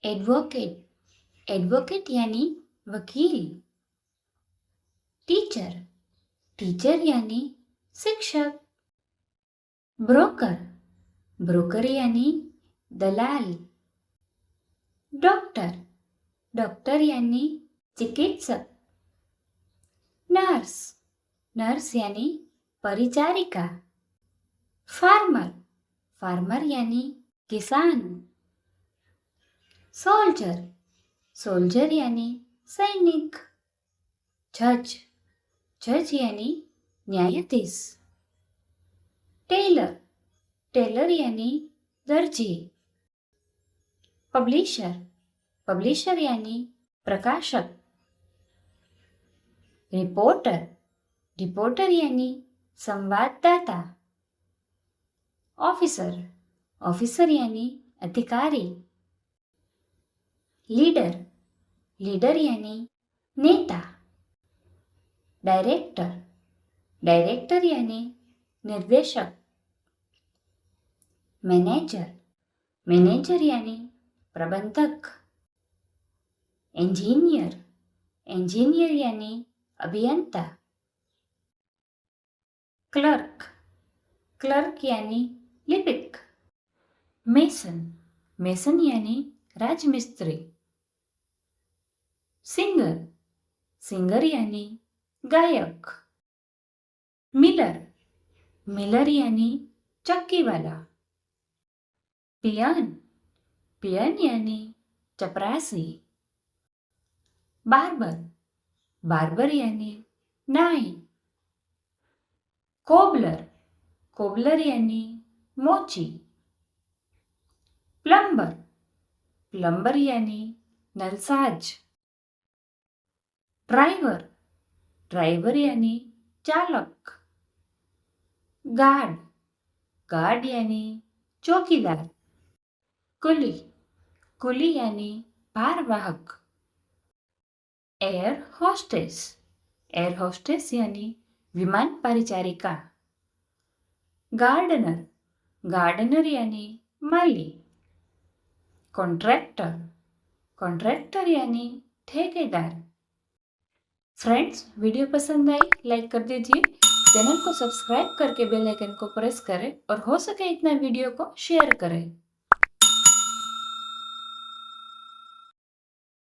Advocate advocate यानी वकील। Teacher teacher यानी शिक्षक। ब्रोकर ब्रोकर यानी दलाल। डॉक्टर डॉक्टर यानी चिकित्सक। नर्स नर्स यानी परिचारिका। फार्मर फार्मर यानी किसान। सोल्जर सोल्जर यानी सैनिक। जज जज यानी न्यायाधीश। टेलर टेलर यानी दर्जी। पब्लिशर पब्लिशर यानी प्रकाशक। रिपोर्टर रिपोर्टर यानी संवाददाता। ऑफिसर ऑफिसर यानी अधिकारी। लीडर लीडर यानी नेता। डायरेक्टर डायरेक्टर यानी निर्देशक। मैनेजर मैनेजर यानी प्रबंधक। इंजीनियर इंजीनियर यानी अभियंता। क्लर्क क्लर्क यानी लिपिक। मेसन मेसन यानी राजमिस्त्री। सिंगर सिंगर यानी गायक। मिलर मिलर यानी चक्कीवाला। पियन पियन यानी चपरासी। बार्बर बार्बर यानी नाई। कोबलर कोबलर यानी मोची। प्लम्बर प्लम्बर यानी नलसाज। ड्राइवर ड्राइवर यानी चालक। गार्ड गार्ड यानी चौकीदार। कुली कुली यानी भारवाहक। एयर होस्टेस एयर होस्टेस यानी विमान परिचारिका। गार्डनर गार्डनर यानी माली। कॉन्ट्रैक्टर कॉन्ट्रैक्टर यानी ठेकेदार। फ्रेंड्स, वीडियो पसंद आई लाइक कर दीजिए। चैनल को सब्सक्राइब करके बेल आइकन को प्रेस करें और हो सके इतना वीडियो को शेयर करें।